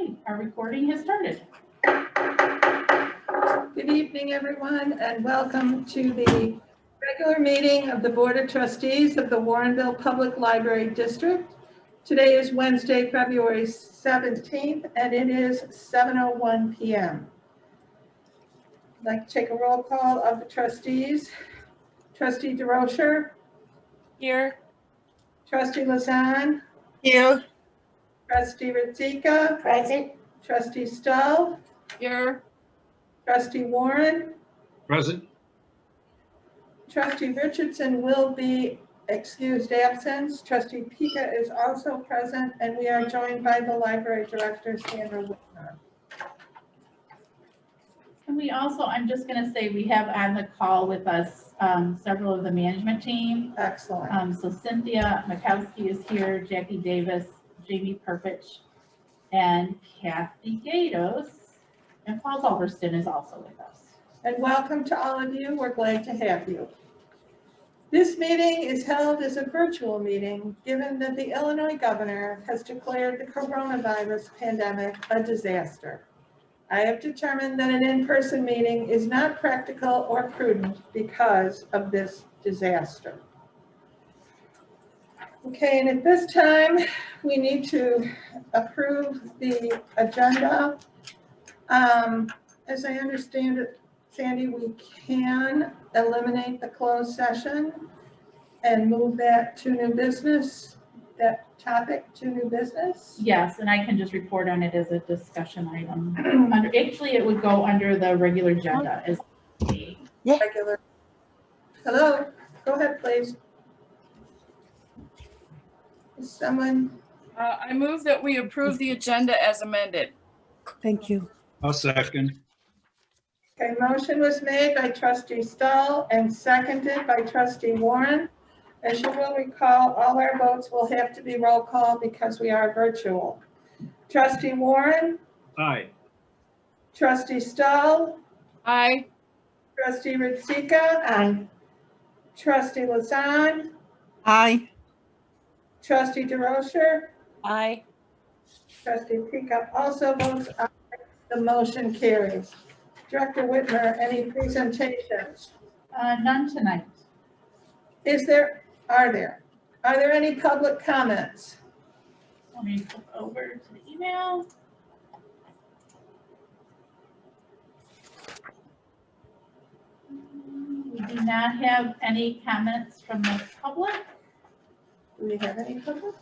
right, our recording has started. Good evening, everyone, and welcome to the regular meeting of the Board of Trustees of the Warrenville Public Library District. Today is Wednesday, February 17th, and it is 7:01 p.m. I'd like to take a roll call of the trustees. Trustee DeRocher. Here. Trustee Lazan. Here. Trustee Ritzika. Present. Trustee Stull. Here. Trustee Warren. Present. Trustee Richardson will be excused absence. Trustee Pika is also present, and we are joined by the library director, Sandra Whitmer. And we also, I'm just going to say, we have on the call with us several of the management team. Excellent. So Cynthia Mikowski is here, Jackie Davis, Jamie Perpich, and Kathy Gatos, and Paul Culverston is also with us. And welcome to all of you. We're glad to have you. This meeting is held as a virtual meeting, given that the Illinois governor has declared the coronavirus pandemic a disaster. I have determined that an in-person meeting is not practical or prudent because of this disaster. Okay, and at this time, we need to approve the agenda. As I understand it, Sandy, we can eliminate the closed session and move that to new business, that topic to new business? Yes, and I can just report on it as a discussion item. Actually, it would go under the regular agenda as Regular. Hello, go ahead, please. Is someone? I move that we approve the agenda as amended. Thank you. I'll second. Okay, motion was made by Trustee Stull and seconded by Trustee Warren. As you will recall, all our votes will have to be roll call because we are virtual. Trustee Warren? Aye. Trustee Stull? Aye. Trustee Ritzika? Aye. Trustee Lazan? Aye. Trustee DeRocher? Aye. Trustee Pika also votes aye. The motion carries. Director Whitmer, any presentations? none tonight. Are there any public comments? Let me flip over to the email. We do not have any comments from the public. Do we have any public?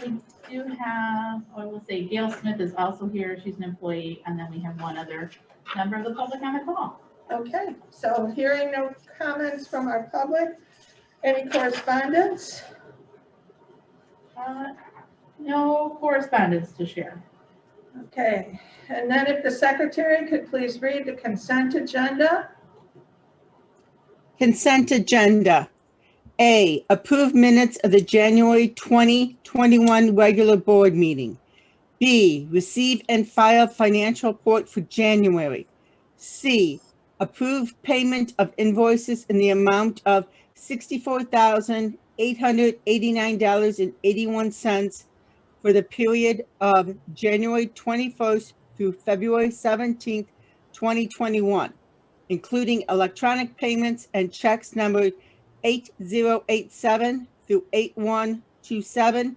We do have, I will say Gail Smith is also here. She's an employee. And then we have one other member of the public on the call. Okay, so hearing no comments from our public, any correspondence? No correspondence to share. Okay, and then if the secretary could please read the consent agenda. Consent agenda. A, approve minutes of the January 2021 regular board meeting. B, receive and file financial report for January. C, approve payment of invoices in the amount of $64,889.81 for the period of January 21st through February 17th, 2021, including electronic payments and checks numbered 8087 through 8127.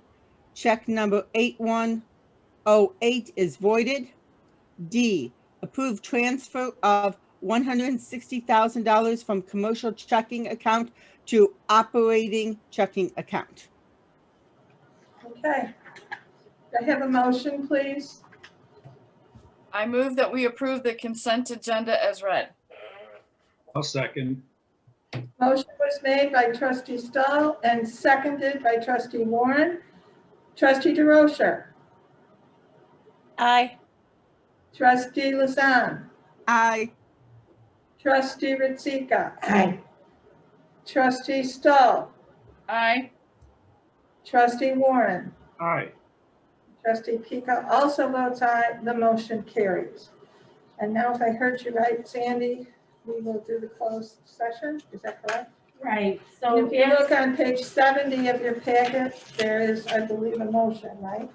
Check number 8108 is voided. D, approve transfer of $160,000 from commercial checking account to operating checking account. Okay, I have a motion, please. I move that we approve the consent agenda as read. I'll second. Motion was made by Trustee Stull and seconded by Trustee Warren. Trustee DeRocher? Aye. Trustee Lazan? Aye. Trustee Ritzika? Aye. Trustee Stull? Aye. Trustee Warren? Aye. Trustee Pika also votes aye. The motion carries. And now, if I heard you right, Sandy, we will do the closed session. Is that correct? Right. So If you look on page 70 of your packet, there is, I believe, a motion, right?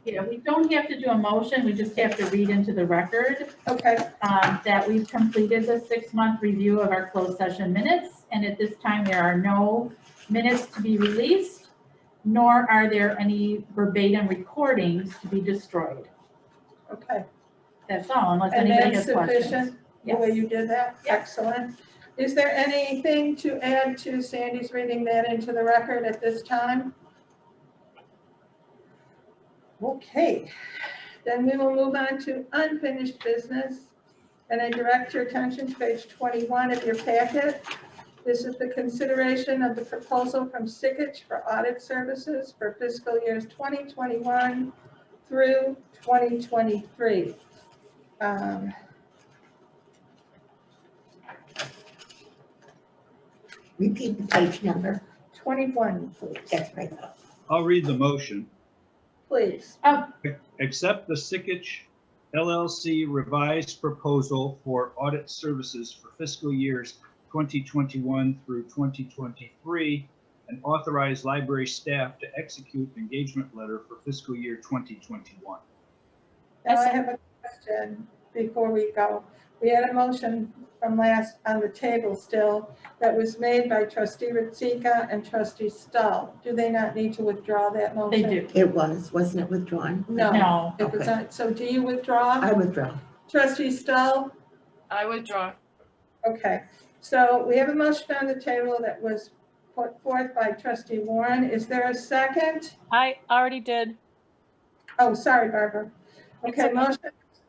Yeah, we don't have to do a motion, we just have to read into the record Okay, that we've completed the 6-month review of our closed session minutes, and at this time, there are no minutes to be released, nor are there any verbatim recordings to be destroyed. okay. That's all, unless And anybody that's has questions. sufficient, the way Yes. you did that? Yep. Excellent. Is there anything to add to Sandy's reading that into the record at this time? Okay, then we will move on to unfinished business. And I direct your attention to page 21 of your packet. This is the consideration of the proposal from Sikich for audit services for fiscal years 2021 through 2023. Repeat the page number. 21, please. That's right. I'll read the motion. Please. Accept the Sikich LLC revised proposal for audit services for fiscal years 2021 through 2023 and authorize library staff to execute engagement letter for fiscal year 2021. Now I have a question before we go. We had a motion from last on the table still that was made by trustee Ritzika and trustee Stull. Do they not need to withdraw that They motion? do. It wasn't it withdrawn? No. No, It was Okay. not. So do you withdraw? I withdraw. Trustee Stull? I withdraw. Okay. So we have a motion on the table that was put forth by trustee Warren. Is there a second? I already did. Oh, sorry, Barbara. It's Okay, okay. motion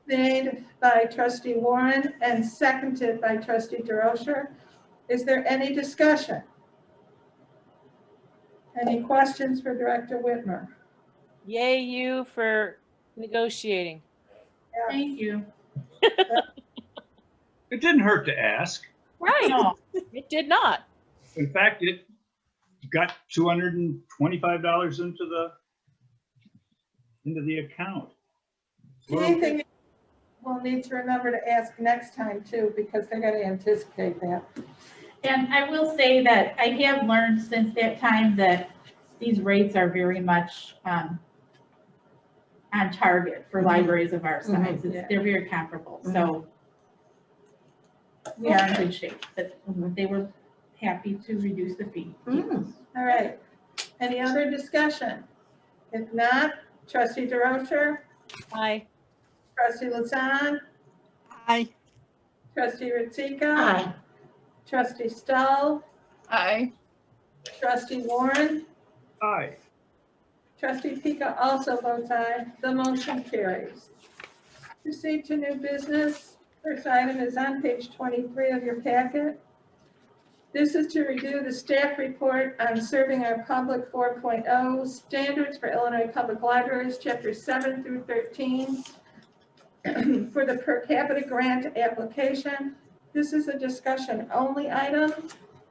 made by trustee Warren and seconded by trustee DeRocher. Is there any discussion? Any questions for Director Whitmer? Yay you for negotiating. thank you. It didn't hurt to ask. Right, No, it did not. In fact, it got $225 into the account. Anything we'll need to remember to ask next time too, because they're gonna anticipate that. and I will say that I have learned since that time that these rates are very much on target for libraries of our size. Yeah. They're very comparable, so we are in good shape, but they were happy to reduce the fee. Mm. All right. Any other discussion? If not, trustee DeRocher, Aye. trustee Lazan, Aye. trustee Ritzika, Aye. trustee Stull, Aye. trustee Warren, Aye. trustee Pika also votes aye. The motion carries. Proceed to new business. First item is on page 23 of your packet. This is to review the staff report on serving our public 4.0 standards for Illinois Public Libraries, chapters 7 through 13, for the per capita grant application. This is a discussion only item,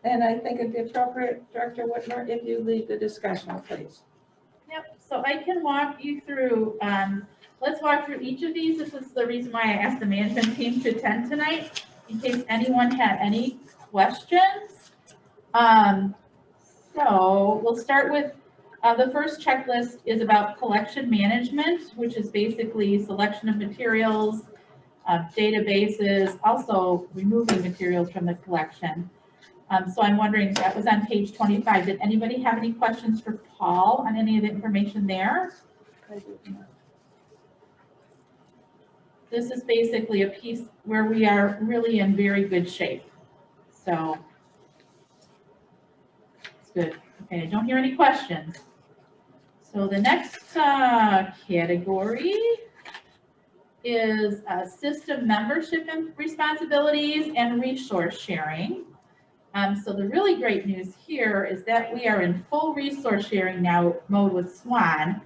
and I think it'd be appropriate, Director Whitmer, if you lead the discussion, please. Yep, so I can walk you through, let's walk through each of these. This is the reason why I asked the management team to attend tonight, in case anyone had any questions. So we'll start with, the first checklist is about collection management, which is basically selection of materials, databases, also removing materials from the collection. So I'm wondering, that was on page 25. Did anybody have any questions for Paul on any of the information there? This is basically a piece where we are really in very good shape. So it's good. Okay, I don't hear any questions. So the next category is system membership and responsibilities and resource sharing. So the really great news here is that we are in full resource sharing now mode with Swan.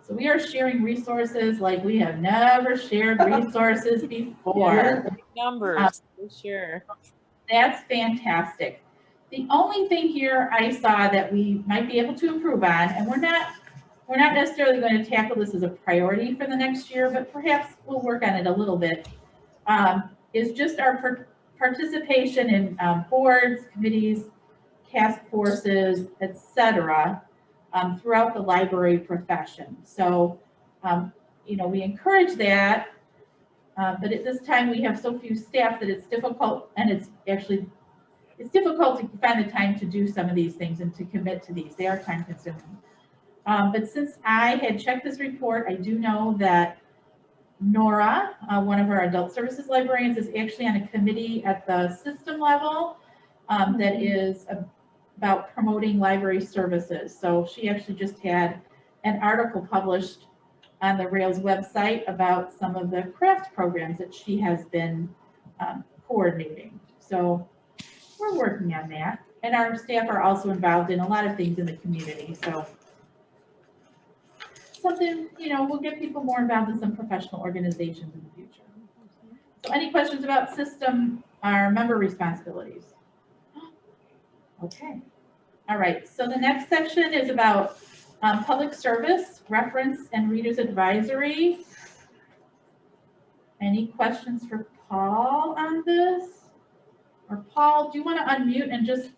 So we are sharing resources like we have never shared resources before. Big numbers, for sure. That's fantastic. The only thing here I saw that we might be able to improve on, and we're not necessarily going to tackle this as a priority for the next year, but perhaps we'll work on it a little bit, is just our participation in boards, committees, task forces, etc., throughout the library profession. So We encourage that, but at this time we have so few staff that it's difficult, and it's difficult to find the time to do some of these things and to commit to these. They are time consuming. But since I had checked this report, I do know that Nora, one of our adult services librarians, is actually on a committee at the system level that is about promoting library services. So she actually just had an article published on the Rails website about some of the craft programs that she has been coordinating. So we're working on that. And our staff are also involved in a lot of things in the community. So something, we'll get people more involved in some professional organizations in the future. So any questions about system or member responsibilities? Okay. All right. So the next section is about public service, reference, and readers advisory. Any questions for Paul on this? Or Paul, do you want to unmute and just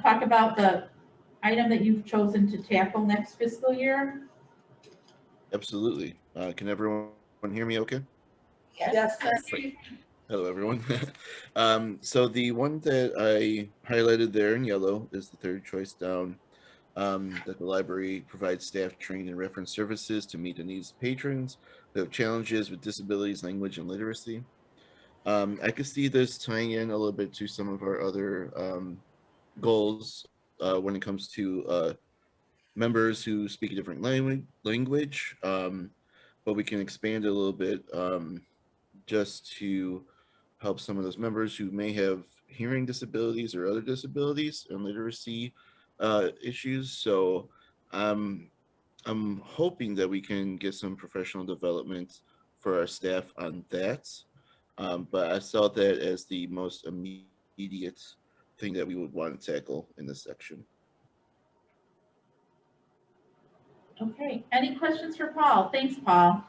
talk about the item that you've chosen to tackle next fiscal year? Absolutely. Can everyone hear me okay? Yes, sir. Hello, everyone. So the one that I highlighted there in yellow is the third choice down, that the library provides staff training and reference services to meet the needs of patrons who have challenges with disabilities, language, and literacy. I could see this tying in a little bit to some of our other goals when it comes to members who speak a different language, but we can expand it a little bit just to help some of those members who may have hearing disabilities or other disabilities and literacy issues. So I'm hoping that we can get some professional development for our staff on that. But I saw that as the most immediate thing that we would want to tackle in this section. Okay, any questions for Paul? Thanks, Paul.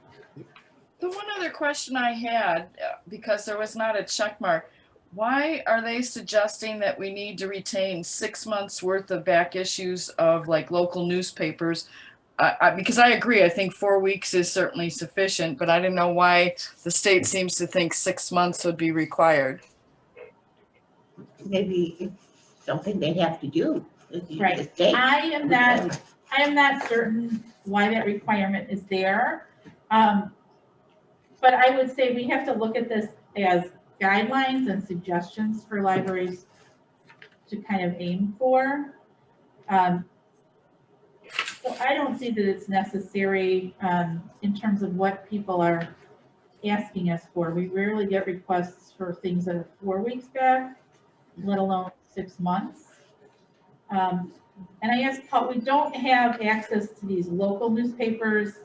The one other question I had, because there was not a check mark, why are they suggesting that we need to retain 6 months worth of back issues of like local newspapers? Because I agree, I think 4 weeks is certainly sufficient, but I didn't know why the state seems to think 6 months would be required. Maybe it's something they have to do. Right. The state. I am not certain why that requirement is there. But I would say we have to look at this as guidelines and suggestions for libraries to kind of aim for. So I don't see that it's necessary in terms of what people are asking us for. We rarely get requests for things that are 4 weeks back, let alone 6 months. And I asked Paul, we don't have access to these local newspapers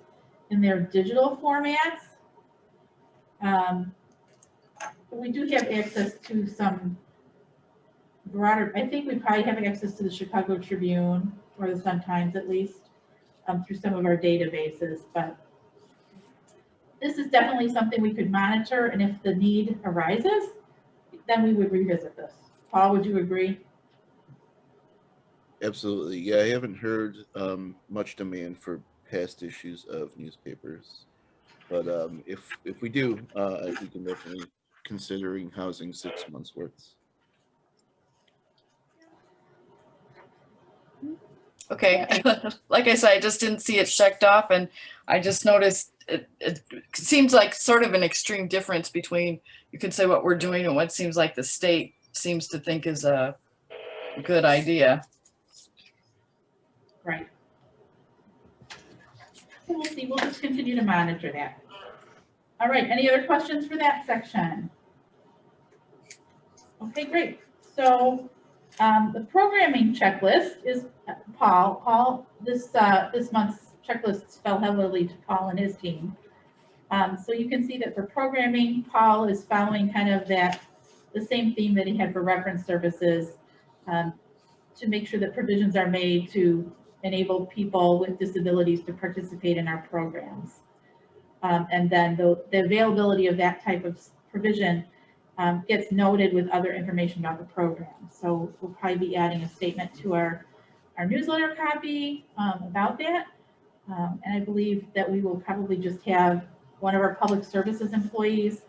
in their digital formats. We do have access to some broader, I think we probably have access to the Chicago Tribune or the Sun-Times at least through some of our databases, but this is definitely something we could monitor, and if the need arises, then we would revisit this. Paul, would you agree? Absolutely. Yeah, I haven't heard much demand for past issues of newspapers, but if we do, we can definitely considering housing 6 months worth. Okay, like I said, I just didn't see it checked off, and I just noticed it seems like sort of an extreme difference between, you could say, what we're doing and what seems like the state seems to think is a good idea. Right. So we'll see, we'll just continue to monitor that. All right, any other questions for that section? Okay, great. So the programming checklist is Paul, this month's checklist fell heavily to Paul and his team. So you can see that for programming, Paul is following kind of the same theme that he had for reference services, to make sure that provisions are made to enable people with disabilities to participate in our programs. And then the availability of that type of provision gets noted with other information about the program. So we'll probably be adding a statement to our newsletter copy about that. And I believe that we will probably just have one of our public services employees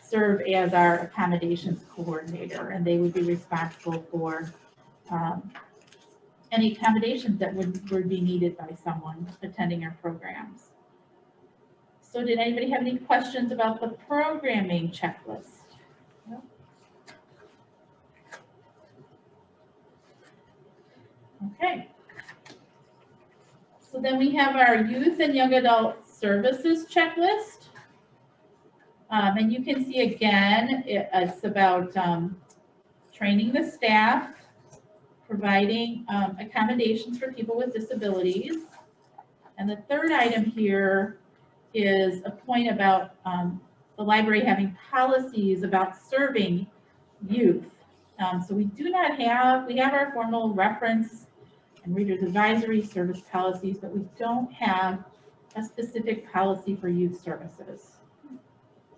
serve as our accommodations coordinator, and they would be responsible for any accommodations that would be needed by someone attending our programs. So did anybody have any questions about the programming checklist? No? Okay. So then we have our youth and young adult services checklist. And you can see again, it's about training the staff, providing accommodations for people with disabilities. And the third item here is a point about the library having policies about serving youth. So we do not have, we have our formal reference and readers advisory service policies, but we don't have a specific policy for youth services.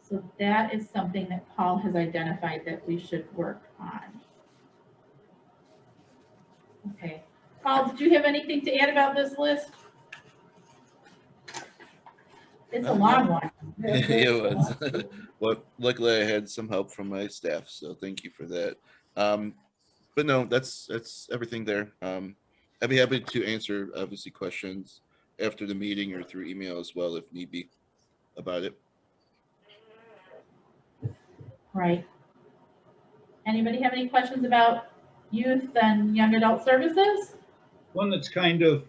So that is something that Paul has identified that we should work on. Okay, Paul, did you have anything to add about this list? It's a long one. It was. Well, luckily I had some help from my staff, so thank you for that. But no, that's everything there. I'd be happy to answer obviously questions after the meeting or through email as well if need be about it. Right. Anybody have any questions about youth and young adult services? One that's kind of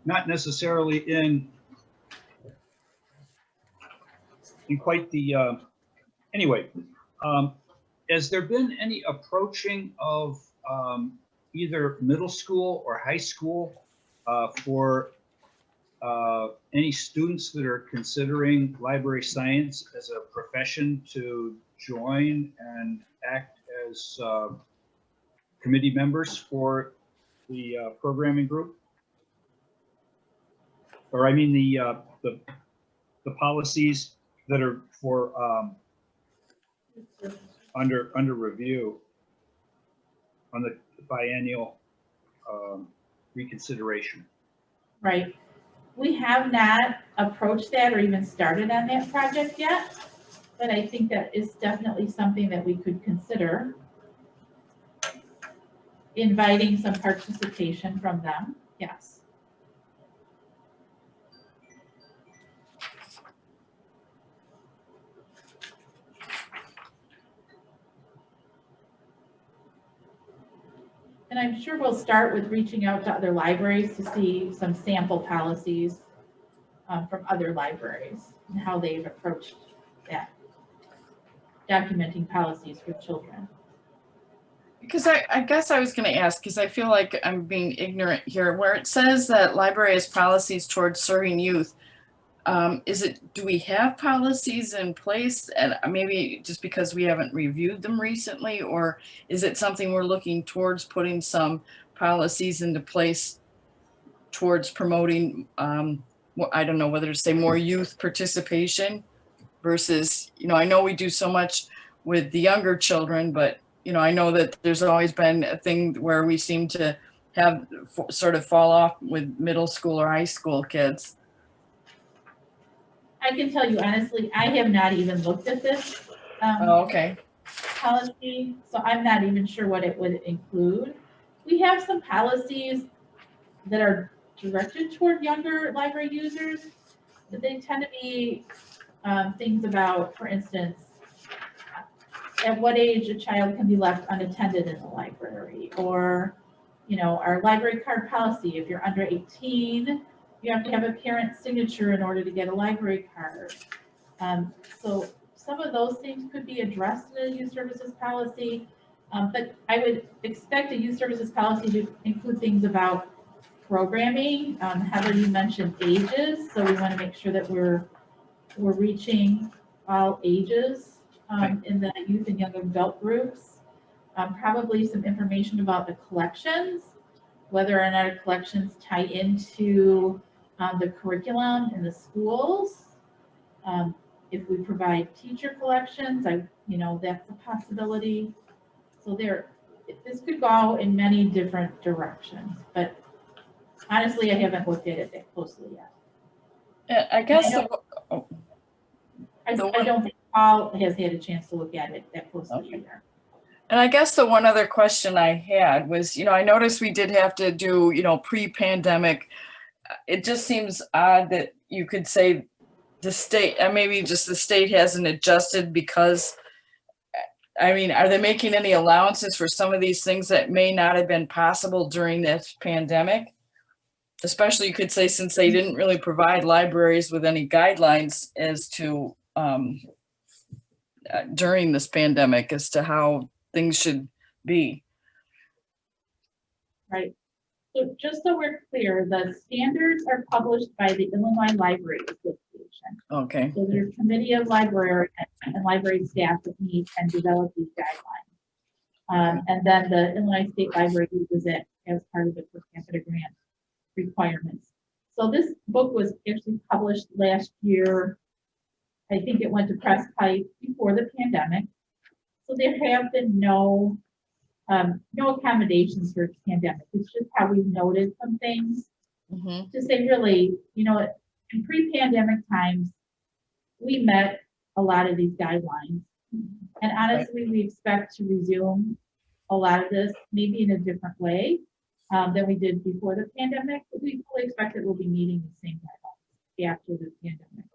not necessarily in quite the, anyway, has there been any approaching of either middle school or high school for any students that are considering library science as a profession to join and act as committee members for the programming group? Or I mean the policies that are for under review on the biennial reconsideration. Right. We have not approached that or even started on that project yet, but I think that is definitely something that we could consider. Inviting some participation from them, yes. And I'm sure we'll start with reaching out to other libraries to see some sample policies from other libraries and how they've approached that, documenting policies for children. Because I guess I was going to ask, because I feel like I'm being ignorant here, where it says that library has policies towards serving youth. Do we have policies in place, and maybe just because we haven't reviewed them recently, or is it something we're looking towards putting some policies into place towards promoting, I don't know whether to say more youth participation versus, I know we do so much with the younger children, but I know that there's always been a thing where we seem to have sort of fall off with middle school or high school kids. I can tell you honestly, I have not even looked at this Okay. policy, so I'm not even sure what it would include. We have some policies that are directed toward younger library users, but they tend to be things about, for instance, at what age a child can be left unattended in the library, or, our library card policy, if you're under 18, you have to have a parent's signature in order to get a library card. So some of those things could be addressed in a youth services policy, but I would expect a youth services policy to include things about programming. Heather, you mentioned ages, so we want to make sure that we're reaching all ages in the youth and young adult groups. Probably some information about the collections, whether or not collections tie into the curriculum in the schools. If we provide teacher collections, that's a possibility. So this could go in many different directions, but honestly, I haven't looked at it that closely yet. I guess I don't think Paul has had a chance to look at it that closely Okay. either. and I guess the one other question I had was, I noticed we did have to do, pre-pandemic. It just seems odd that you could say the state, and maybe just the state hasn't adjusted because, I mean, are they making any allowances for some of these things that may not have been possible during this pandemic? Especially, you could say, since they didn't really provide libraries with any guidelines as to during this pandemic as to how things should be. Right. So just so we're clear, the standards are published by the Illinois Library Association. Okay. So there's a committee of librarians and library staff that meet and develop these guidelines. And then the Illinois State Library uses it as part of the per capita grant requirements. So this book was actually published last year. I think it went to press pipe before the pandemic. So there have been no accommodations for pandemic. It's just how we've noted some things Mm-hmm. to say really, in pre-pandemic times, we met a lot of these guidelines. And honestly, we expect to resume a lot of this, maybe in a different way than we did before the pandemic, but we fully expect that we'll be meeting the same guidelines after the pandemic.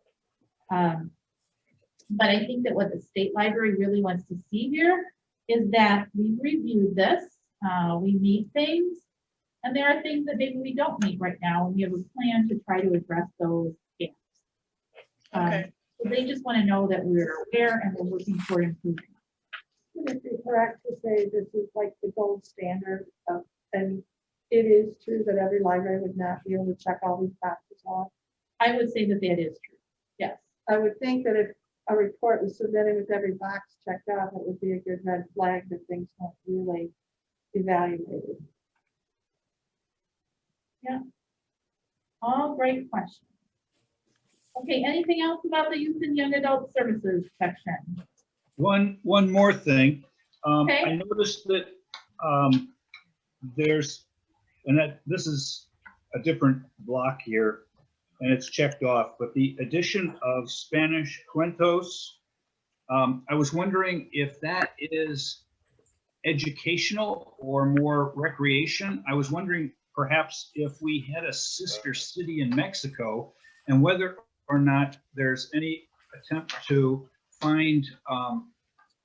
But I think that what the state library really wants to see here is that we reviewed this, we meet things, and there are things that maybe we don't meet right now, and we have a plan to try to address those gaps. Okay. So they just want to know that we're aware and we're looking for improvement. Would it be correct to say this is like the gold standard of, and it is true that every library would not be able to check all these boxes off? I would say that that is true, yes. I would think that if a report was submitted with every box checked off, it would be a good red flag that things weren't really evaluated. Yeah. All great questions. Okay, anything else about the youth and young adult services section? One more thing. Okay. I noticed that there's, this is a different block here, and it's checked off, but the addition of Spanish cuentos, I was wondering if that is educational or more recreation. I was wondering perhaps if we had a sister city in Mexico and whether or not there's any attempt to find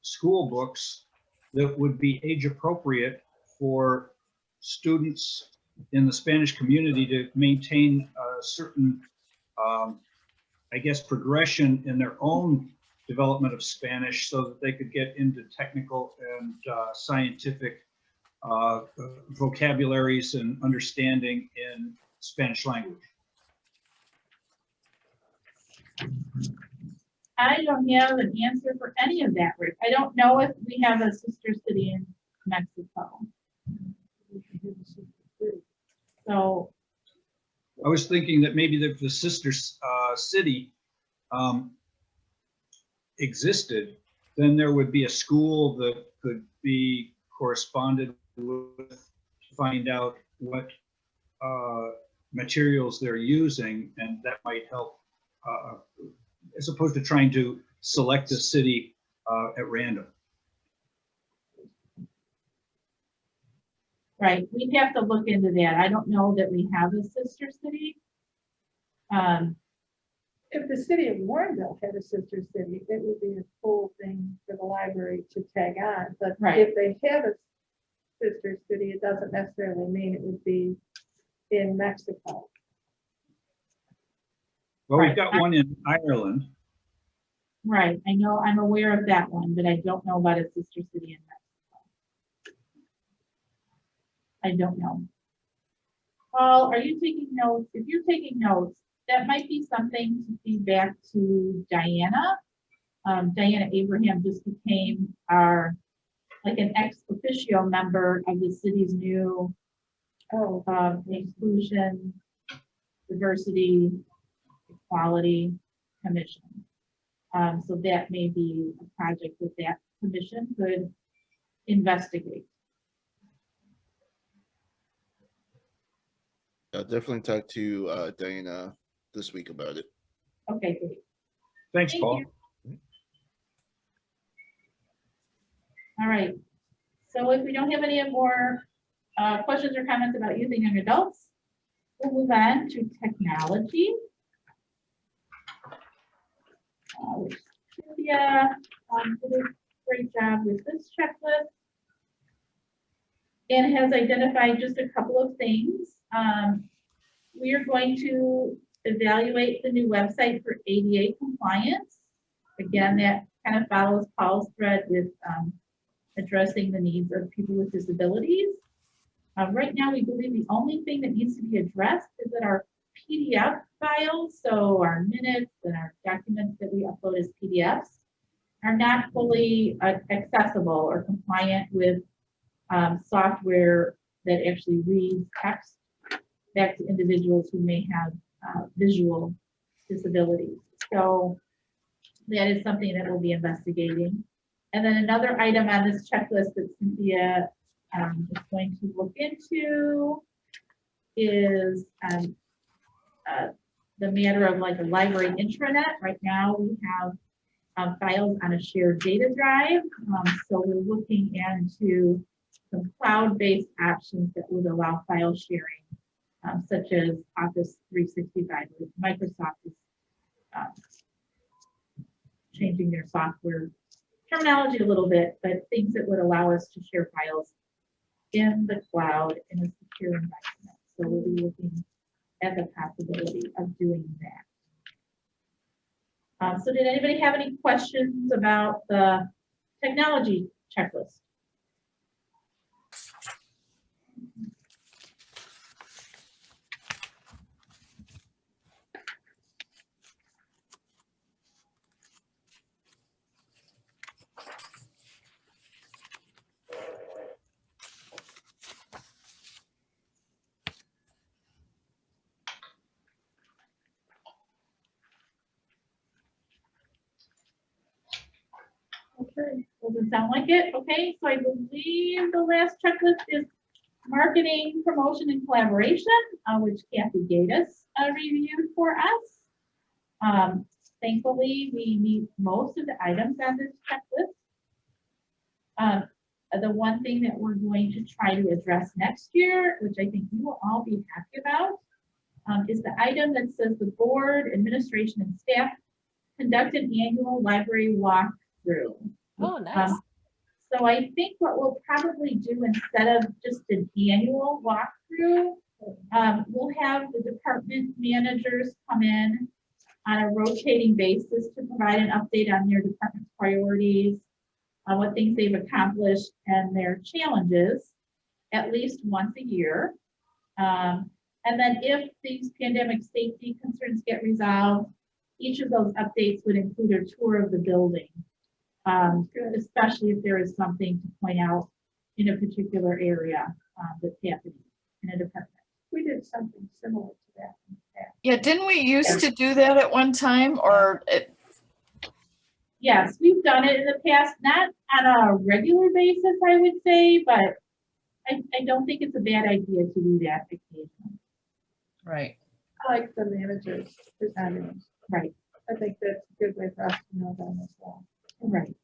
school books that would be age appropriate for students in the Spanish community to maintain a certain, I guess, progression in their own development of Spanish so that they could get into technical and scientific vocabularies and understanding in Spanish language. I don't have an answer for any of that, Rick. I don't know if we have a sister city in Mexico. So I was thinking that maybe if the sister city existed, then there would be a school that could be corresponded with to find out what materials they're using, and that might help as opposed to trying to select a city at random. right, we'd have to look into that. I don't know that we have a sister city. If the city of Warrenville had a sister city, it would be a cool thing for the library to tag on. But Right. if they have a sister city, it doesn't necessarily mean it would be in Mexico. Well, Right. we've got one in Ireland. Right, I know, I'm aware of that one, but I don't know about a sister city in Mexico. I don't know. Paul, are you taking notes? If you're taking notes, that might be something to feed back to Diana. Diana Abraham just became our, like an ex officio member of the city's new inclusion, diversity, equality commission. So that may be a project that that commission could investigate. I'll definitely talk to Diana this week about it. Okay, great. Thanks, Thank Paul. you. All right. So if we don't have any more questions or comments about youth and young adults, we'll move on to technology. Cynthia did a great job with this checklist and has identified just a couple of things. We are going to evaluate the new website for ADA compliance. Again, that kind of follows Paul's thread with addressing the needs of people with disabilities. Right now, we believe the only thing that needs to be addressed is that our PDF files, so our minutes and our documents that we upload as PDFs, are not fully accessible or compliant with software that actually reads text back to individuals who may have visual disabilities. So that is something that we'll be investigating. And then another item on this checklist that Cynthia is going to look into is the matter of like a library intranet. Right now we have files on a shared data drive. So we're looking into some cloud-based options that would allow file sharing, such as Office 365. Microsoft is changing their software terminology a little bit, but things that would allow us to share files in the cloud in a secure environment. So we'll be looking at the possibility of doing that. So did anybody have any questions about the technology checklist? Okay, doesn't sound like it. Okay, so I believe the last checklist is marketing, promotion, and collaboration, which Kathy Gatus reviewed for us. Thankfully, we meet most of the items on this checklist. The one thing that we're going to try to address next year, which I think you will all be happy about, is the item that says the board, administration, and staff conduct an annual library walkthrough. Oh, nice. So I think what we'll probably do instead of just an annual walkthrough, we'll have the department managers come in on a rotating basis to provide an update on their department's priorities, what things they've accomplished, and their challenges at least once a year. And then if these pandemic safety concerns get resolved, each of those updates would include a tour of the building, especially if there is something to point out in a particular area that's happening in a department. We did something similar to that in the past. Yeah, didn't we used to do that at one time, or Yes, we've done it in the past, not on a regular basis, I would say, but I don't think it's a bad idea to do that occasionally. right? I like the managers presenting. Right, I think that's a good way for us to know them as well. right.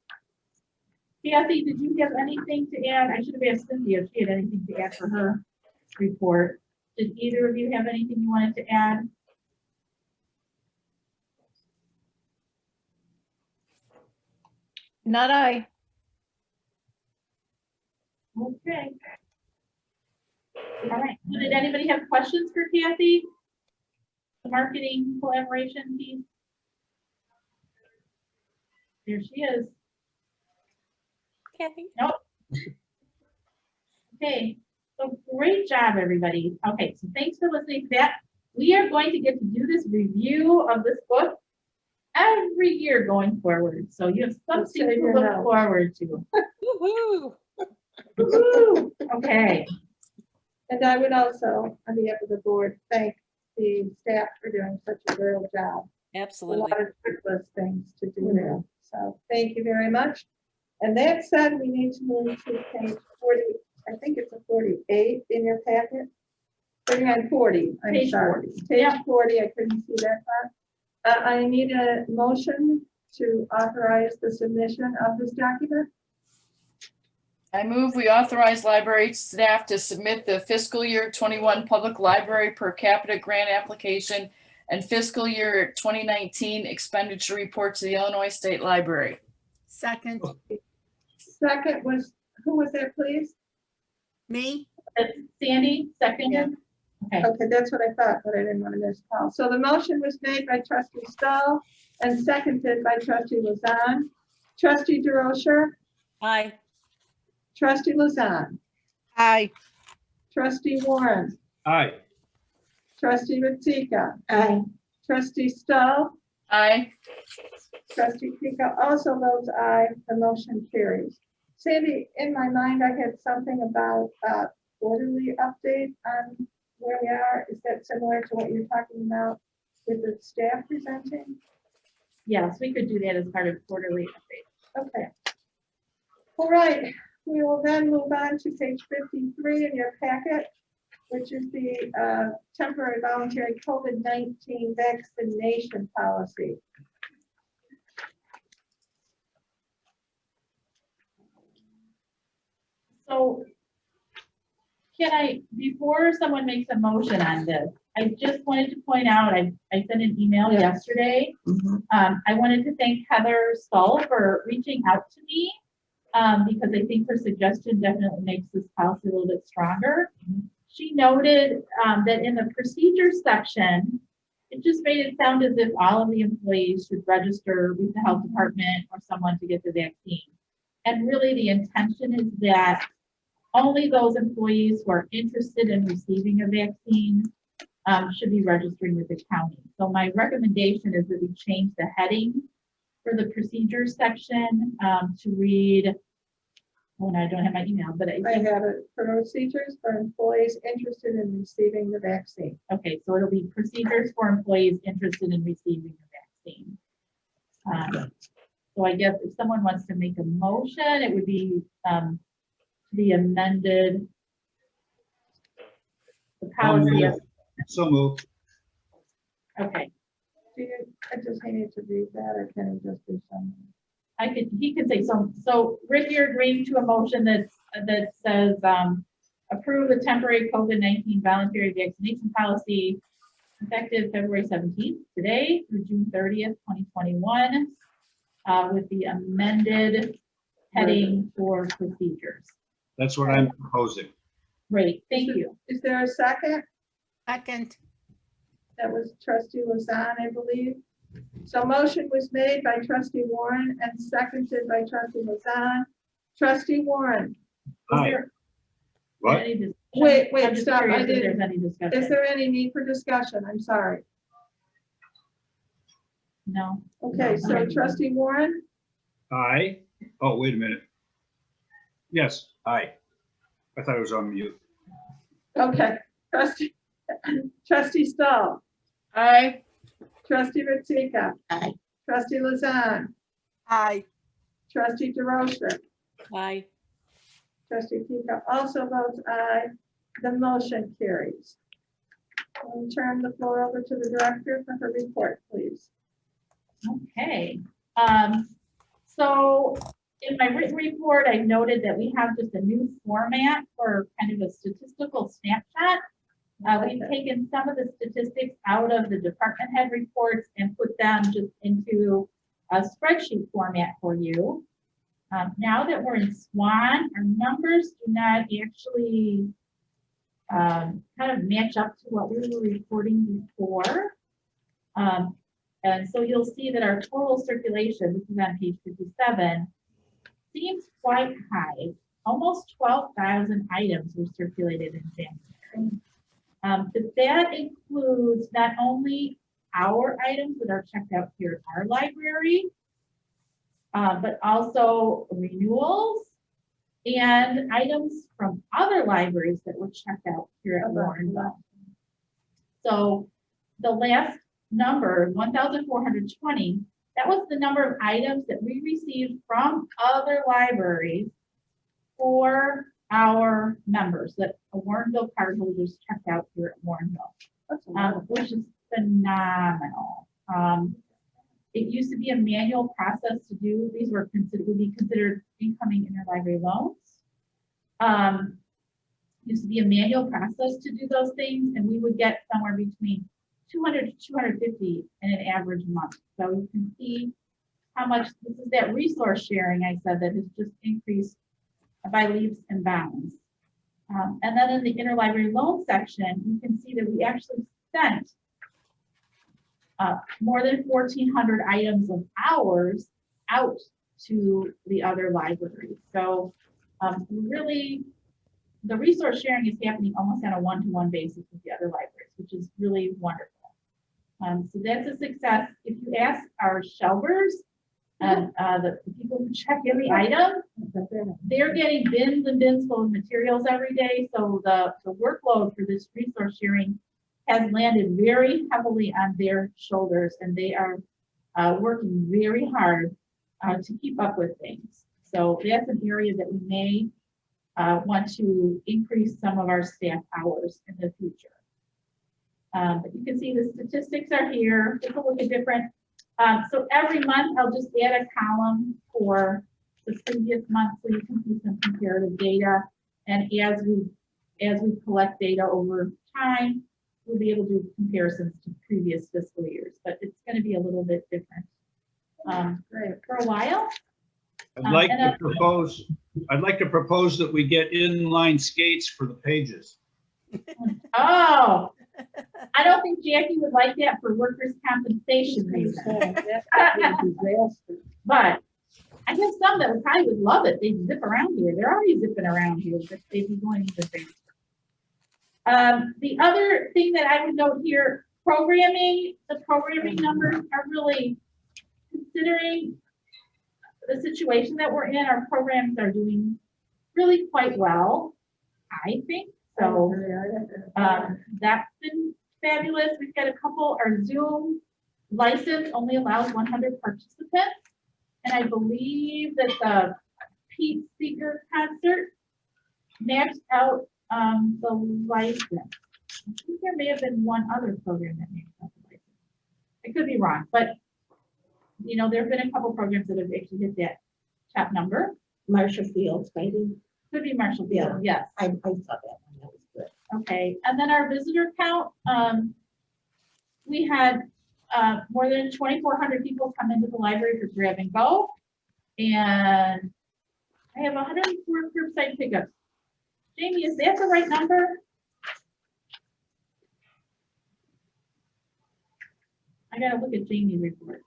Kathy, did you have anything to add? I should have asked Cynthia if she had anything to add for her report. Did either of you have anything you wanted to add? Not I. Okay. All right. So did anybody have questions for Kathy? The marketing collaboration piece? There she is. Kathy. Nope. Okay. So great job, everybody. Okay. So thanks for listening to that. We are going to get to do this review of this book every year going forward. So you have something to look forward to. Woohoo. Woo-hoo. Okay. And I would also, on behalf of the board, thank the staff for doing such a real job. A Absolutely. lot of checklist things to do there. So thank you very much. And that said, we need to move to page 40. I think it's a 48 in your packet. 39, 40, I'm Page sorry. 40. Page Yeah. 40, I couldn't see that far. I need a motion to authorize the submission of this document. I move we authorize library staff to submit the fiscal year 21 public library per capita grant application and fiscal year 2019 expenditure report to the Illinois State Library. Second, Second was, who was that, please? me? That's Sandy, seconded? Okay, Okay, that's what I thought, but I didn't want to miss call. So the motion was made by trustee Stahl and seconded by trustee Lazan. Trustee DeRocher, Aye. trustee Lazan, Aye. trustee Warren, Aye. trustee Ritzika, Aye. trustee Stahl, Aye. trustee Pika also votes aye. The motion carries. Sandy, in my mind, I had something about quarterly update on where we are. Is that similar to what you're talking about with the staff presenting? yes, we could do that as part of quarterly update. Okay. All right, we will then move on to page 53 in your packet, which is the temporary voluntary COVID-19 vaccination policy. So can I, before someone makes a motion on this, I just wanted to point out, I sent an email yesterday. Mhm. I wanted to thank Heather Stull for reaching out to me because I think her suggestion definitely makes this policy a little bit stronger. She noted that in the procedures section, it just made it sound as if all of the employees should register with the health department or someone to get the vaccine. And really the intention is that only those employees who are interested in receiving a vaccine should be registering with the county. So my recommendation is that we change the heading for the procedures section to read, oh, no, I don't have my email, but I have it for procedures for employees interested in receiving the vaccine. okay, so it'll be procedures for employees interested in receiving the vaccine. So I guess if someone wants to make a motion, it would be the amended the policy. So moved. Okay, Do you, I just need to read that, or can I just do something? he could say so. So Rick, you're agreeing to a motion that says approve the temporary COVID-19 voluntary vaccination policy effective February 17th, today through June 30th, 2021, with the amended heading for procedures. That's what I'm proposing. Great, thank you. Is there a second? Second, That was trustee Lazan, I believe. So motion was made by trustee Warren and seconded by trustee Lazan. Trustee Warren. is Aye. there- What? Any discussion? Wait, I'm just stop, I curious if didn't- there's any discussion. Is there any need for discussion? I'm sorry. No? Okay, so trustee Warren, Aye. Oh, wait a minute. Yes, aye. I thought it was on mute. okay, trustee Stahl, Aye. trustee Ritzika, Aye. trustee Lazan, aye. trustee DeRocher, Aye. trustee Pika also votes aye. The motion carries. I'll turn the floor over to the director for her report, please. Okay, so in my written report, I noted that we have just a new format for kind of a statistical snapshot. We've taken some of the statistics out of the department head reports and put them just into a spreadsheet format for you. Now that we're in SWAN, our numbers do not actually kind of match up to what we were reporting before. And so you'll see that our total circulation, this is on page 57, seems quite high. Almost 12,000 items were circulated in January. But that includes not only our items that are checked out here at our library, but also renewals and items from other libraries that were checked out here at Warrenville. So the last number, 1,420, that was the number of items that we received from other libraries for our members, that Warrenville cardholders checked out here at Warrenville, That's a lot. which is phenomenal. It used to be a manual process to do, these would be considered incoming interlibrary loans. Used to be a manual process to do those things, and we would get somewhere between 200 to 250 in an average month. So you can see how much, this is that resource sharing I said that has just increased by leaps and bounds. And then in the interlibrary loan section, you can see that we actually sent more than 1,400 items of ours out to the other libraries. So really, the resource sharing is happening almost on a one-to-one basis with the other libraries, which is really wonderful. So that's a success. If you ask our shelvers and the people who check every item, they're getting bins and bins full of materials every day. So the workload for this resource sharing has landed very heavily on their shoulders, and they are working very hard to keep up with things. So that's an area that we may want to increase some of our staff hours in the future. But you can see the statistics are here. Take a look at different. So every month I'll just add a column for the previous month so you can see some comparative data. And as we collect data over time, we'll be able to do comparisons to previous fiscal years. But it's going to be a little bit different for a while. I'd like to propose that we get inline skates for the pages. Oh, I don't think Jackie would like that for workers' compensation reasons. But I guess some that probably would love it. They zip around here. They're already zipping around here, but they'd be going even faster. The other thing that I would note here, programming, the programming numbers are really, considering the situation that we're in, our programs are doing really quite well, I think. So that's been fabulous. We've got a couple, our Zoom license only allows 100 participants. And I believe that the Pete Seeger concert maxed out the license. I think there may have been one other program that maxed out the license. I could be wrong, but you know, there have been a couple programs that have actually hit that top number. Marshall Fields, maybe. Could be Marshall Field, yes. I saw that one. That was good. Okay, and then our visitor count, we had more than 2,400 people come into the library for grab and go. And I have 104 curbside pickups. Jamie, is that the right number? I gotta look at Jamie's report.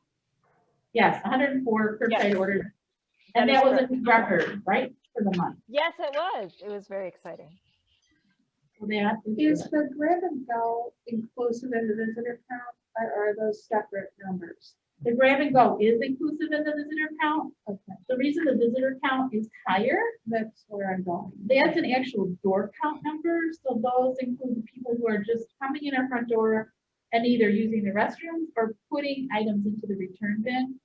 Yes, 104 curbside orders. And that was a record, right, for the month? Yes, it was. It was very exciting. So that Is the grab and go inclusive in the visitor count, or are those separate numbers? the grab and go is inclusive in the visitor count. Okay, The reason the visitor count is higher, that's where I'm going. that's an actual door count number. So those include the people who are just coming in our front door and either using the restrooms or putting items into the return bin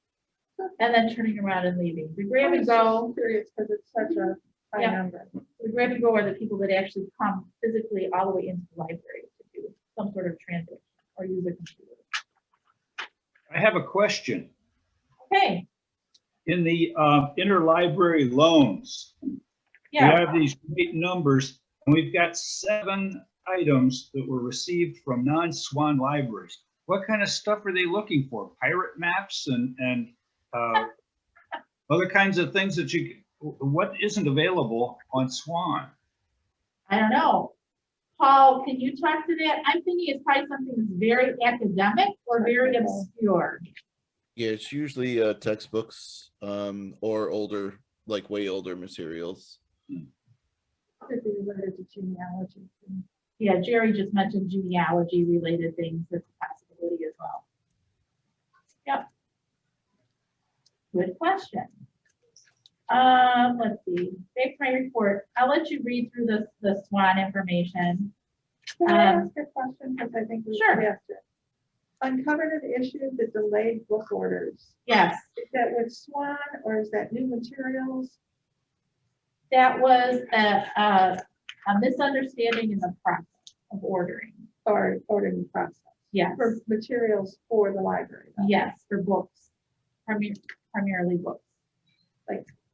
and then turning around and leaving. The grab and go, Curious because it's such a high Yeah. number. the grab and go are the people that actually come physically all the way into the library to do some sort of transaction or use a computer. I have a question. Okay, In the interlibrary loans, we yeah, have these great numbers, and we've got 7 items that were received from non-SWAN libraries. What kind of stuff are they looking for? Pirate maps and other kinds of things that what isn't available on SWAN? I don't know. Paul, can you talk to that? I'm thinking it's probably something that's very academic or very obscure. Yeah, it's usually textbooks or older, like way older materials. Could be related to genealogy. Yeah, Jerry just mentioned genealogy related things. That's a possibility as well. Yep. Good question. Let's see, back to my report. I'll let you read through the SWAN information. Can I ask a question? Because I think we Sure. asked it. Uncovered and issued the delayed book orders. Yes, Is that with SWAN or is that new materials? that was a misunderstanding in the process of ordering. Or ordering process? Yes, for materials for the library. though. yes, for books, primarily books.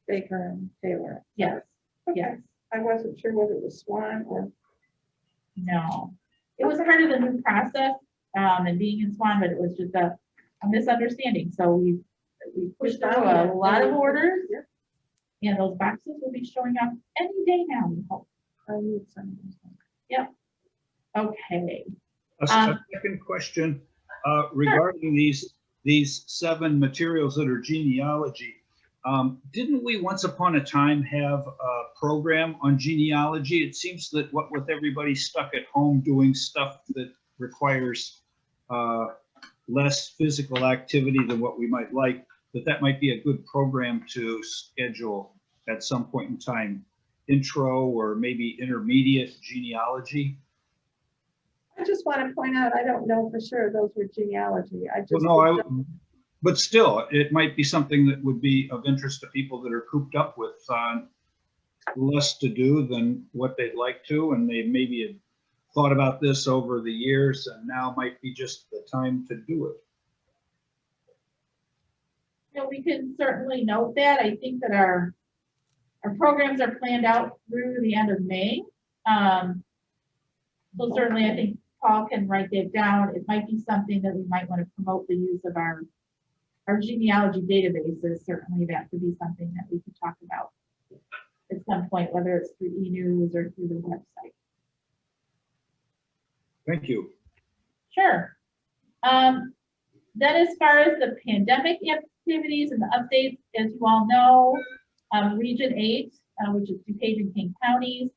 Baker and Taylor. Yes, Okay. yes, I wasn't sure whether it was Swan or. no. It was part of the new process, and being in Swan, but it was just a misunderstanding. So we pushed through a lot of orders, Yeah, and those boxes will be showing up any day now, we hope. I need some. Okay, A second question regarding these 7 materials that are genealogy. Didn't we once upon a time have a program on genealogy? It seems that what with everybody stuck at home doing stuff that requires less physical activity than what we might like, that might be a good program to schedule at some point in time. Intro or maybe intermediate genealogy. I just want to point out, I don't know for sure those were genealogy. I just. Well, no, but still, it might be something that would be of interest to people that are cooped up with less to do than what they'd like to, and they maybe had thought about this over the years, and now might be just the time to do it. so we can certainly note that. I think that our programs are planned out through the end of May. So certainly, I think Paul can write that down. It might be something that we might want to promote the use of our genealogy databases. Certainly, that could be something that we could talk about at some point, whether it's through e-news or through the website. Thank you. Sure. Then as far as the pandemic activities and the updates, as you all know, Region 8, which is DuPage and King counties,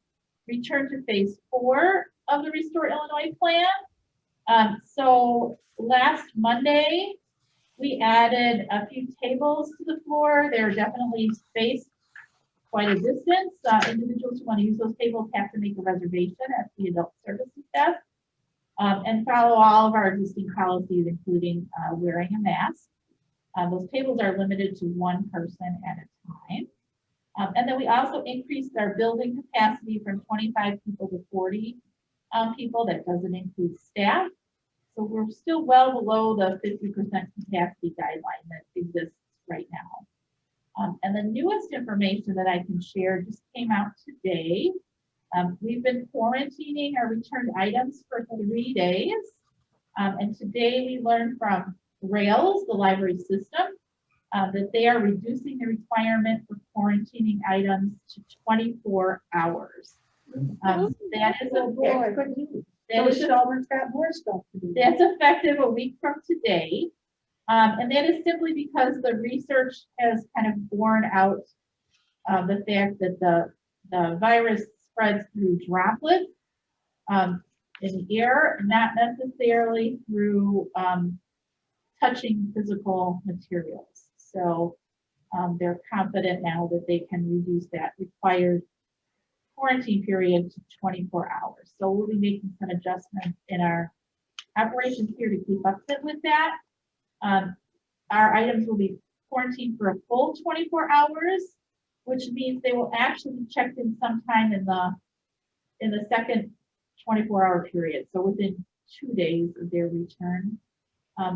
returned to phase 4 of the Restore Illinois plan. So last Monday, we added a few tables to the floor. They're definitely spaced quite a distance. Individuals who want to use those tables have to make a reservation at the adult services desk and follow all of our existing policies, including wearing a mask. Those tables are limited to 1 person at a time. And then we also increased our building capacity from 25 people to 40 people. That doesn't include staff. So we're still well below the 50% capacity guideline that exists right now. And the newest information that I can share just came out today. We've been quarantining our returned items for 3 days. And today we learned from Rails, the library system, that they are reducing the requirement for quarantining items to 24 hours. That is Shelburne's got more stuff to do. That's effective a week from today. And that is simply because the research has kind of borne out the fact that the virus spreads through droplets in the air, not necessarily through touching physical materials. So they're confident now that they can reduce that required quarantine period to 24 hours. So we'll be making some adjustments in our operations here to keep up with that. Our items will be quarantined for a full 24 hours, which means they will actually be checked in sometime in the second 24-hour period. So within 2 days of their return,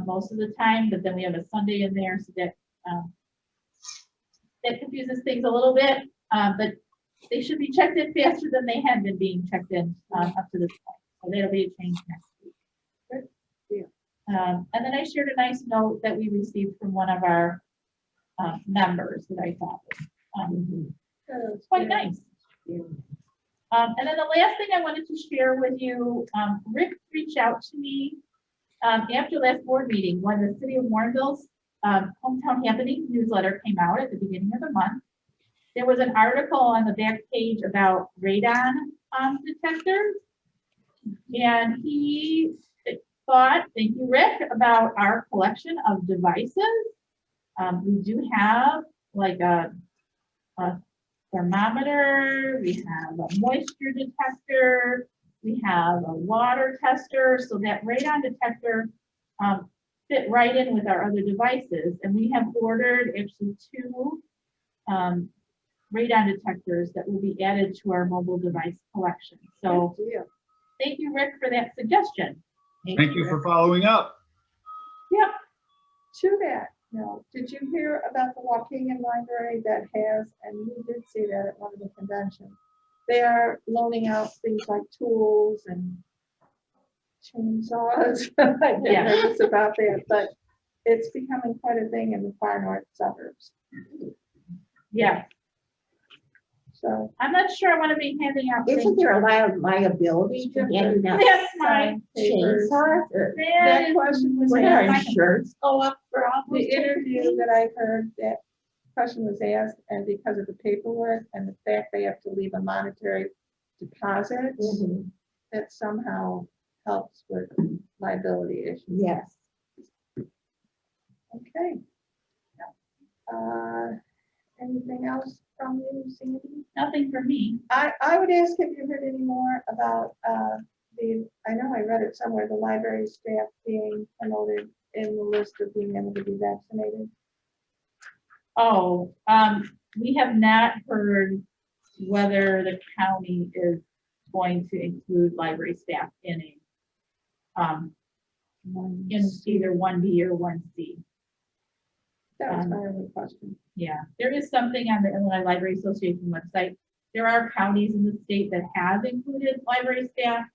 most of the time, but then we have a Sunday in there, so that that confuses things a little bit, but they should be checked in faster than they had been being checked in up to this point. So that'll be a change next week. Good. Yeah. And then I shared a nice note that we received from one of our members that I thought was quite nice. And then the last thing I wanted to share with you, Rick reached out to me after last board meeting when the City of Warrenville's Hometown Happenings newsletter came out at the beginning of the month. There was an article on the back page about radon detectors. And he thought, thank you, Rick, about our collection of devices. We do have like a thermometer, we have a moisture detector, we have a water tester, so that radon detector fit right in with our other devices. And we have ordered actually 2 radon detectors that will be added to our mobile device collection. So thank you, Rick, for that suggestion. Thank you for following up. To that, no, did you hear about the Waukegan Library that has, and you did see that at one of the conventions? They are loaning out things like tools and chainsaws. I get Yeah. nervous about that, but it's becoming quite a thing in the far north suburbs. Yeah, So I'm not sure I want to be handing out. Isn't things. there a liability to handing out That's mine. papers. chainsaws? Or That is question was would our asked, insurance go up for all the those type of interview things? that I heard, that question was asked, and because of the paperwork and the fact they have to leave a monetary deposit, Mhm. that somehow helps with liability issues. Yes. Okay. Anything else from you, Sandy? Nothing for me. I would ask if you heard any more about I know I read it somewhere, the library staff being promoted in the list of being able to be vaccinated. Oh, we have not heard whether the county is going to include library staff in in either 1B or 1C. That was my only question. Yeah, there is something on the Illinois Library Association website. There are counties in the state that have included library staff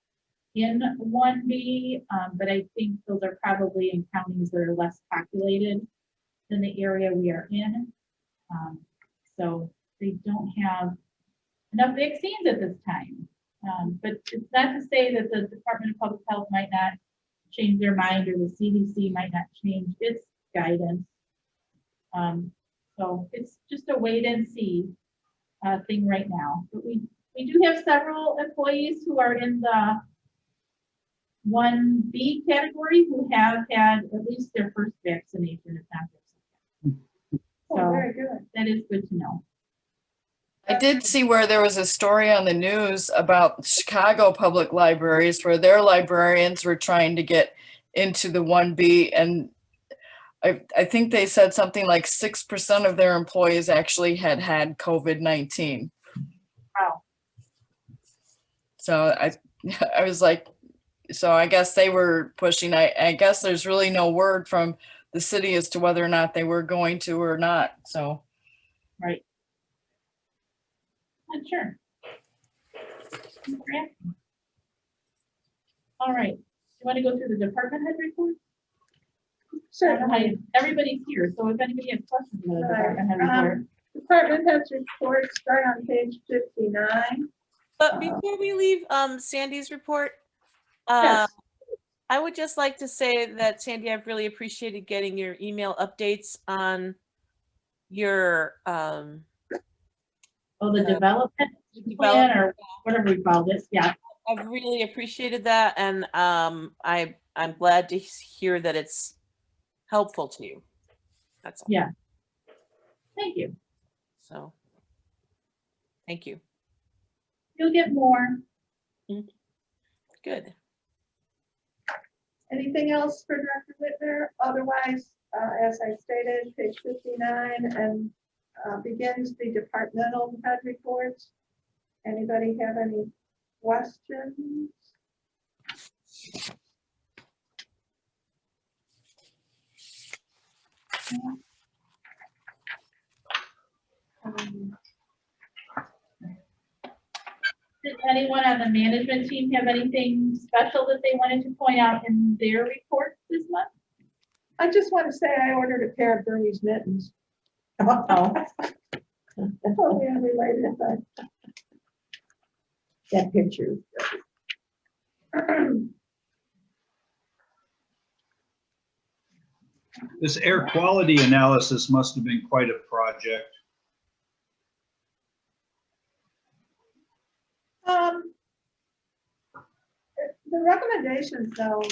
in 1B, but I think those are probably in counties that are less populated than the area we are in. So they don't have enough vaccines at this time. But it's not to say that the Department of Public Health might not change their mind, or the CDC might not change its guidance. So it's just a wait and see thing right now. But we do have several employees who are in the 1B category who have had at least their first vaccination, if not their second. Oh, So very good. that is good to know. I did see where there was a story on the news about Chicago public libraries where their librarians were trying to get into the 1B, and I think they said something like 6% of their employees actually had COVID-19. Wow. So I was like, so I guess they were pushing. I guess there's really no word from the city as to whether or not they were going to or not. So. Right. Not sure. Okay. All right. You want to go through the department head report? Certainly. Everybody's here, so if anybody has questions about the department head report. Department heads report, start on page 59. But before we leave Sandy's report, Yes. I would just like to say that, Sandy, I've really appreciated getting your email updates on your The development plan, or whatever we call this, yeah. I've really appreciated that, and I'm glad to hear that it's helpful to you. That's all. Yeah. Thank you. So, thank you. You'll get more. Good. Anything else for Director Whitmer? Otherwise, as I stated, page 59 and begins the departmental head reports. Anybody have any questions? Did anyone on the management team have anything special that they wanted to point out in their report this month? I just want to say I ordered a pair of Bernie's mittens. Oh, Totally unrelated, but That picture. This air quality analysis must have been quite a project. The recommendations, though,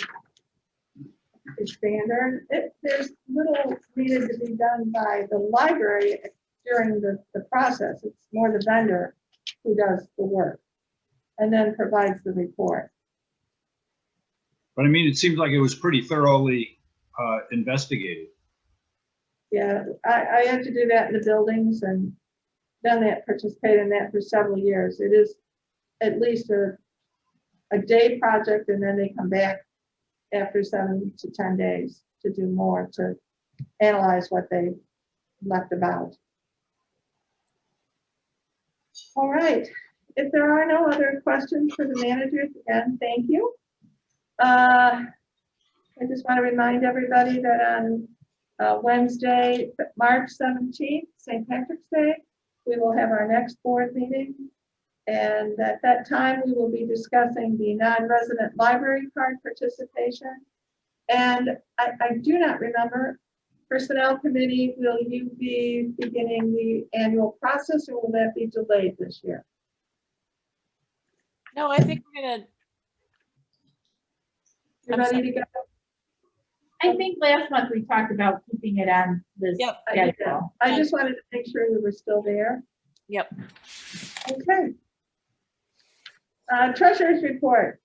is standard. There's little needed to be done by the library during the process. It's more the vendor who does the work and then provides the report. But I mean, it seems like it was pretty thoroughly investigated. Yeah, I had to do that in the buildings and done that, participated in that for several years. It is at least a day project, and then they come back after 7 to 10 days to do more, to analyze what they left about. All right, if there are no other questions for the managers, again, thank you. I just want to remind everybody that on Wednesday, March 17th, St. Patrick's Day, we will have our next board meeting. And at that time, we will be discussing the non-resident library card participation. And I do not remember, Personnel Committee, will you be beginning the annual process, or will that be delayed this year? No, I think we're gonna, You I'm ready to go? I think last month we talked about keeping it on this Yep. schedule. I just wanted to make sure we were still there. yep. Okay. Treasurer's report.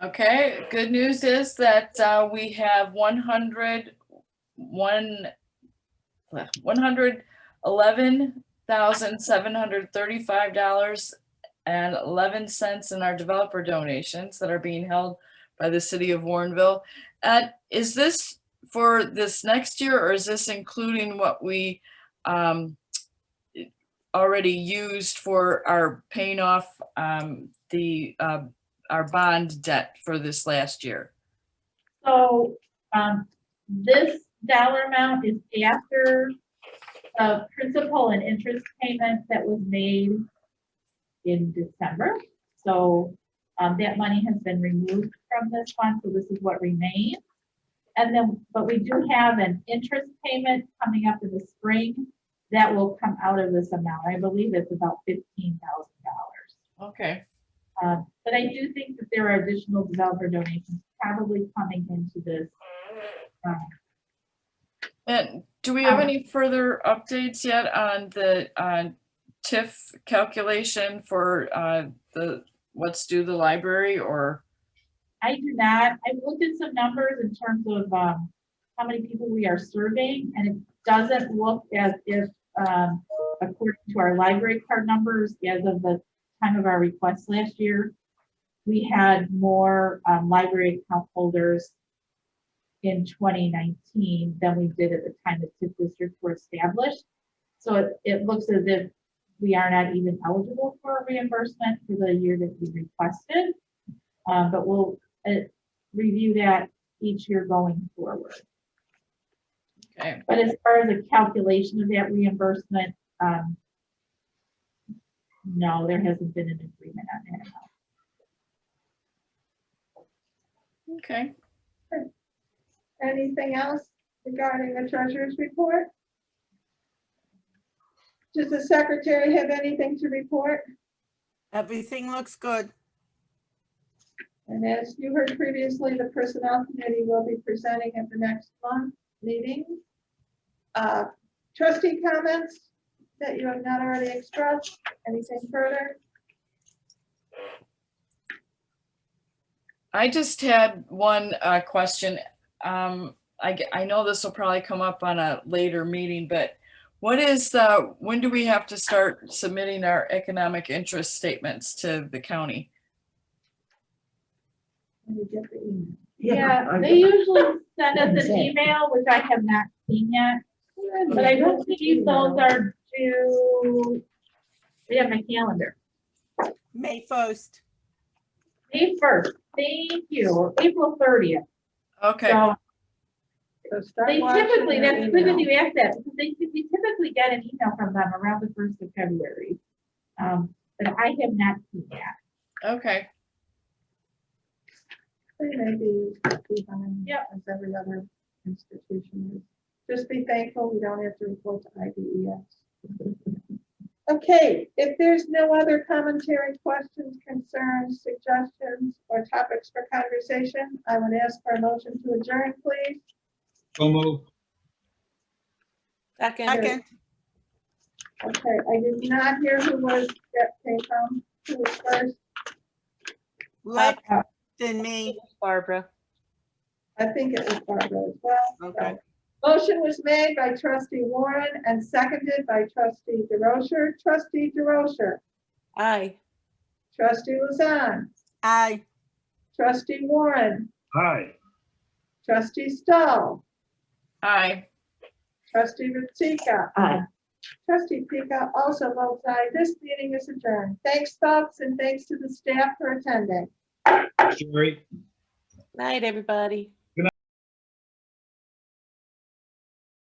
Okay, good news is that we have $111,735.11 in our developer donations that are being held by the city of Warrenville. Is this for this next year, or is this including what we already used for our paying off our bond debt for this last year? So, this dollar amount is after the principal and interest payment that was made in December. So, that money has been removed from this fund, so this is what remains. And then, but we do have an interest payment coming up in the spring that will come out of this amount. I believe it's about $15,000. Okay, But I do think that there are additional developer donations probably coming into this. and do we have any further updates yet on the TIF calculation for the what's due the library, or? I do not. I looked at some numbers in terms of how many people we are surveying, and it doesn't look as if, according to our library card numbers, as of the time of our request last year, we had more library account holders in 2019 than we did at the time the TIF districts were established. So it looks as if we are not even eligible for a reimbursement for the year that we requested. But we'll review that each year going forward. Okay, But as far as the calculation of that reimbursement, no, there hasn't been an agreement on that amount. okay. Anything else regarding the treasurer's report? Does the secretary have anything to report? Everything looks good. And as you heard previously, the Personnel Committee will be presenting at the next month meeting. Trustee comments that you have not already expressed? Anything further? I just had one question. I know this will probably come up on a later meeting, but what is when do we have to start submitting our economic interest statements to the county? When you get the email. Yeah, they usually send us an email, which I have not seen yet, but I believe those are due, we have my calendar, May 1st. May 1st, thank you, or April 30th. Okay, So So start they watching typically, your that's good that email. you asked that, because we typically get an email from them around the 1st of February. But I have not seen that. okay, They may be behind, Yep. as every other institution is. Just be thankful we don't have to report to IDES. Okay, if there's no other commentary, questions, concerns, suggestions, or topics for conversation, I would ask for a motion to adjourn, please. So moved. Second, Second. Okay, I did not hear who was that came from. Who was first? Lex and me. Barbara. I think it was Barbara as well. Okay. Motion was made by trustee Warren and seconded by trustee DeRocher. Trustee DeRocher, Aye. trustee Luzon, Aye. trustee Warren, Hi. Trustee Stoll, Aye. Trustee Rizika. Aye. Trustee Pika also votes aye. This meeting is adjourned. Thanks, folks, and thanks to the staff for attending. Sherry? Night, everybody.